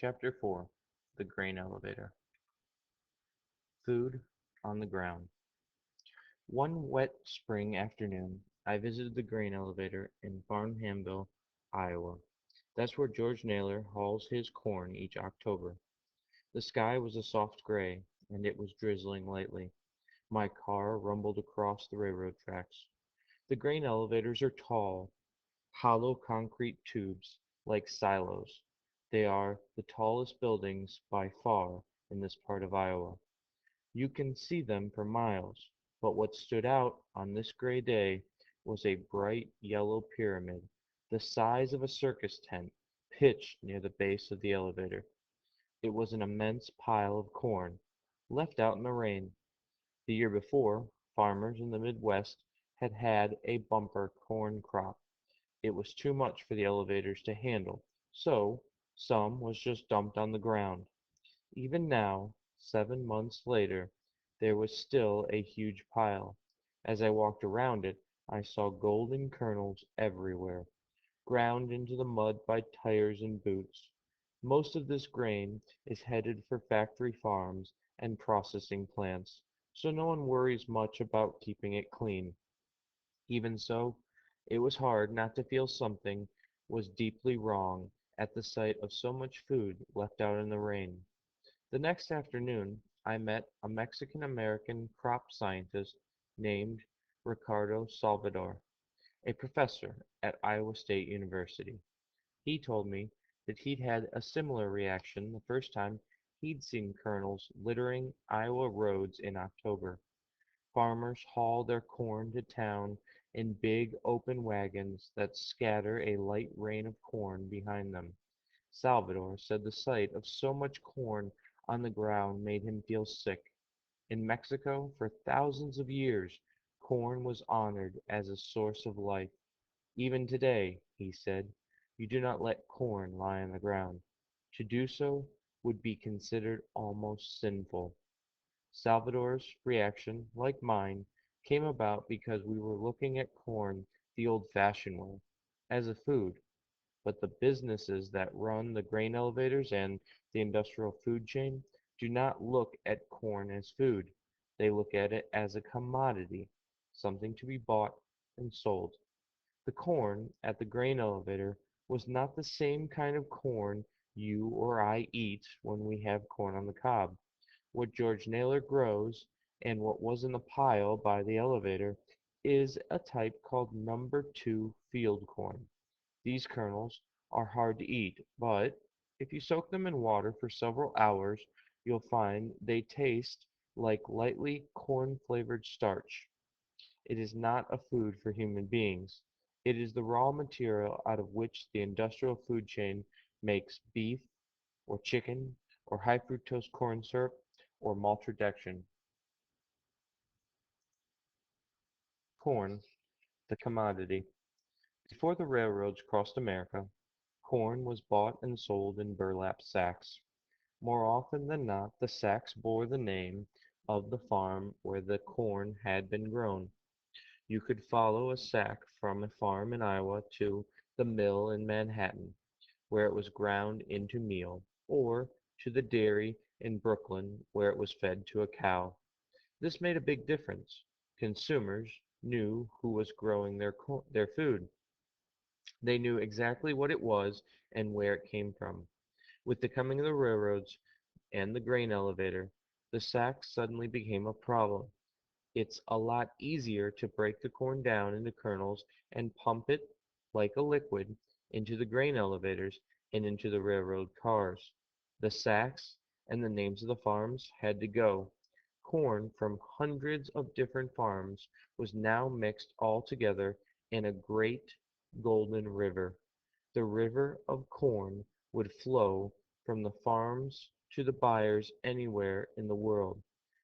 Chapter 4 The Grain Elevator. Food on the Ground. One wet spring afternoon, I visited the grain elevator in Farnhamville, Iowa. That's where George Naylor hauls his corn each October. The sky was a soft gray, and it was drizzling lightly. My car rumbled across the railroad tracks. The grain elevators are tall, hollow concrete tubes like silos. They are the tallest buildings by far in this part of Iowa. You can see them for miles, but what stood out on this gray day was a bright yellow pyramid, the size of a circus tent, pitched near the base of the elevator. It was an immense pile of corn, left out in the rain. The year before, farmers in the Midwest had had a bumper corn crop. It was too much for the elevators to handle, so some was just dumped on the ground. Even now, 7 months later, there was still a huge pile. As I walked around it, I saw golden kernels everywhere, ground into the mud by tires and boots. Most of this grain is headed for factory farms and processing plants, so no one worries much about keeping it clean. Even so, it was hard not to feel something was deeply wrong at the sight of so much food left out in the rain. The next afternoon, I met a Mexican American crop scientist named Ricardo Salvador, a professor at Iowa State University. He told me that he'd had a similar reaction the first time he'd seen kernels littering Iowa roads in October. Farmers haul their corn to town in big open wagons that scatter a light rain of corn behind them. Salvador said the sight of so much corn on the ground made him feel sick. In Mexico, for thousands of years, corn was honored as a source of life. Even today, he said, you do not let corn lie on the ground. To do so would be considered almost sinful. Salvador's reaction, like mine, came about because we were looking at corn the old-fashioned way, as a food. But the businesses that run the grain elevators and the industrial food chain do not look at corn as food. They look at it as a commodity, something to be bought and sold. The corn at the grain elevator was not the same kind of corn you or I eat when we have corn on the cob. What George Naylor grows, and what was in the pile by the elevator, is a type called number 2 field corn. These kernels are hard to eat, but if you soak them in water for several hours, you'll find they taste like lightly corn-flavored starch. It is not a food for human beings. It is the raw material out of which the industrial food chain makes beef, or chicken, or high fructose corn syrup, or maltodextrin. Corn, the commodity. Before the railroads crossed America, corn was bought and sold in burlap sacks. More often than not, the sacks bore the name of the farm where the corn had been grown. You could follow a sack from a farm in Iowa to the mill in Manhattan, where it was ground into meal, or to the dairy in Brooklyn, where it was fed to a cow. This made a big difference. Consumers knew who was growing their food. They knew exactly what it was and where it came from. With the coming of the railroads and the grain elevator, the sack suddenly became a problem. It's a lot easier to break the corn down into kernels and pump it, like a liquid, into the grain elevators and into the railroad cars. The sacks and the names of the farms had to go. Corn from hundreds of different farms was now mixed all together in a great golden river. The river of corn would flow from the farms to the buyers anywhere in the world.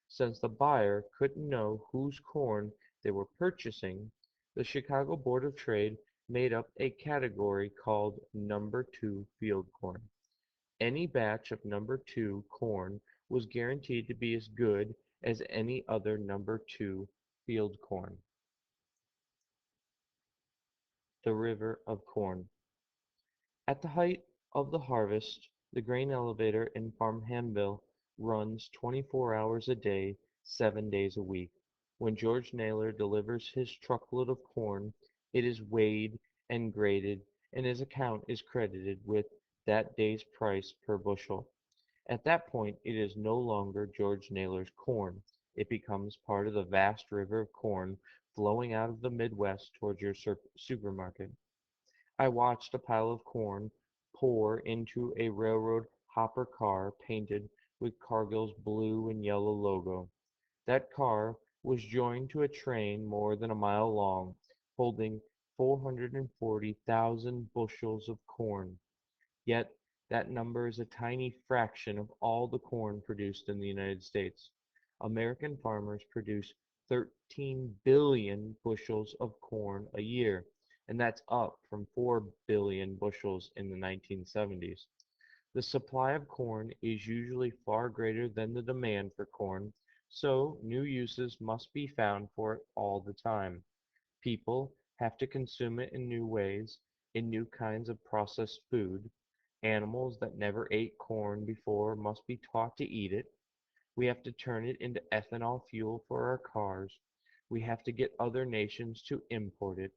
Since the buyer couldn't know whose corn they were purchasing, the Chicago Board of Trade made up a category called Number 2 field corn. Any batch of Number 2 corn was guaranteed to be as good as any other Number 2 field corn. The river of corn. At the height of the harvest, The grain elevator in Farmhamville runs 24 hours a day, 7 days a week. When George Naylor delivers his truckload of corn, it is weighed and graded, and his account is credited with that day's price per bushel. At that point it is no longer George Naylor's corn. It becomes part of the vast river of corn flowing out of the Midwest towards your supermarket. I watched a pile of corn pour into a railroad hopper car painted with Cargill's blue and yellow logo. That car was joined to a train more than a mile long, holding 440,000 bushels of corn. Yet that number is a tiny fraction of all the corn produced in the United States. American farmers produce 13 billion bushels of corn a year, and that's up from 4 billion bushels in the 1970s. The supply of corn is usually far greater than the demand for corn, so new uses must be found for it all the time. People have to consume it in new ways, in new kinds of processed food. Animals that never ate corn before must be taught to eat it. We have to turn it into ethanol fuel for our cars. We have to get other nations to import it.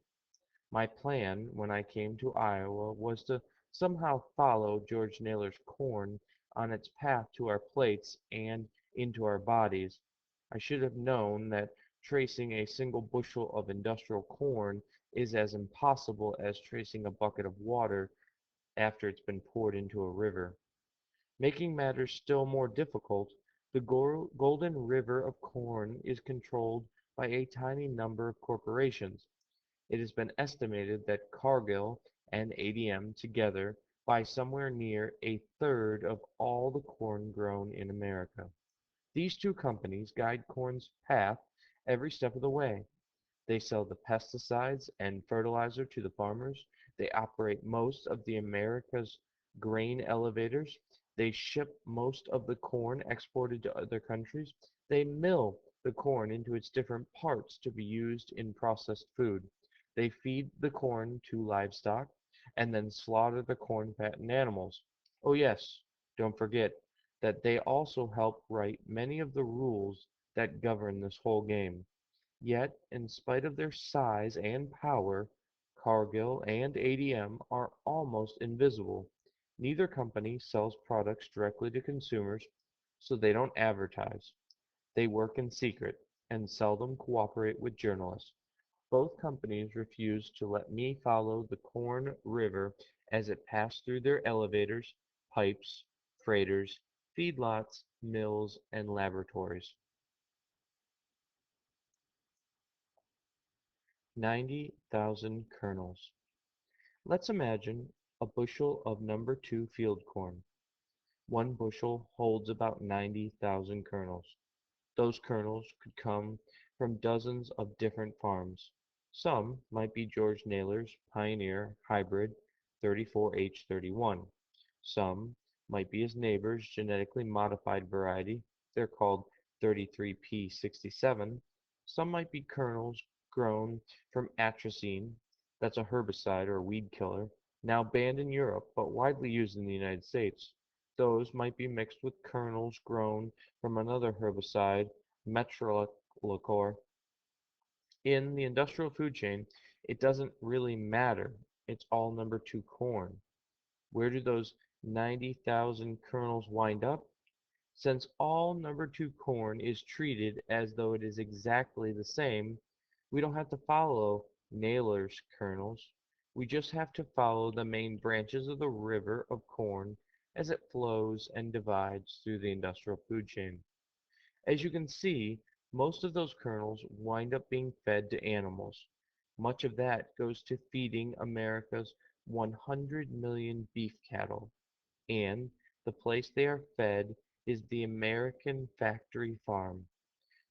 My plan when I came to Iowa was to somehow follow George Naylor's corn on its path to our plates and into our bodies. I should have known that tracing a single bushel of industrial corn is as impossible as tracing a bucket of water after it's been poured into a river. Making matters still more difficult, the Golden River of corn is controlled by a tiny number of corporations. It has been estimated that Cargill and ADM together buy somewhere near a third of all the corn grown in America. These two companies guide corn's path every step of the way. They sell the pesticides and fertilizer to the farmers. They operate most of the America's grain elevators. They ship most of the corn exported to other countries. They mill the corn into its different parts to be used in processed food. They feed the corn to livestock and then slaughter the corn fattened animals. Oh yes, don't forget that they also help write many of the rules that govern this whole game. Yet, in spite of their size and power, Cargill and ADM are almost invisible. Neither company sells products directly to consumers, so they don't advertise. They work in secret and seldom cooperate with journalists. Both companies refuse to let me follow the Corn River as it passed through their elevators, pipes, freighters, feedlots, mills, and laboratories. 90,000 kernels. Let's imagine a bushel of number 2 field corn. One bushel holds about 90,000 kernels. Those kernels could come from dozens of different farms. Some might be George Naylor's Pioneer Hybrid 34H31. Some might be his neighbor's genetically modified variety. They're called 33P67. Some might be kernels grown from atrazine, that's a herbicide or weed killer, now banned in Europe but widely used in the United States. Those might be mixed with kernels grown from another herbicide, Metrolachlor. In the industrial food chain, it doesn't really matter. It's all number 2 corn. Where do those 90,000 kernels wind up? Since all number 2 corn is treated as though it is exactly the same, we don't have to follow Naylor's kernels. We just have to follow the main branches of the river of corn as it flows and divides through the industrial food chain. As you can see, most of those kernels wind up being fed to animals. Much of that goes to feeding America's 100 million beef cattle, and the place they are fed is the American factory farm.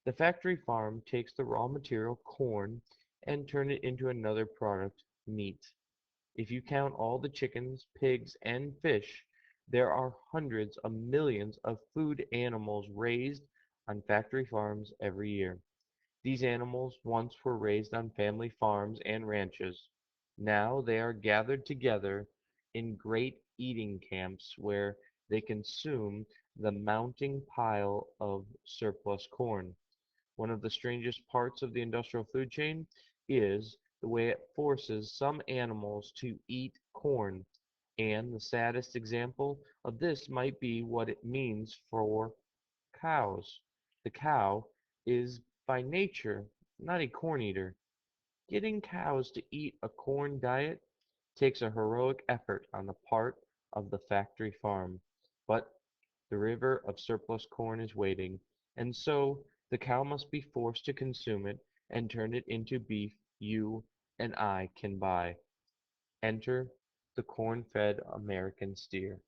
The factory farm takes the raw material, corn, and turn it into another product, meat. If you count all the chickens, pigs, and fish, there are hundreds of millions of food animals raised on factory farms every year. These animals once were raised on family farms and ranches. Now they are gathered together in great eating camps where they consume the mounting pile of surplus corn. One of the strangest parts of the industrial food chain is the way it forces some animals to eat corn, and the saddest example of this might be what it means for cows. The cow is by nature not a corn eater. Getting cows to eat a corn diet takes a heroic effort on the part of the factory farm, but the river of surplus corn is waiting, and so the cow must be forced to consume it and turn it into beef you and I can buy. Enter the corn-fed American steer.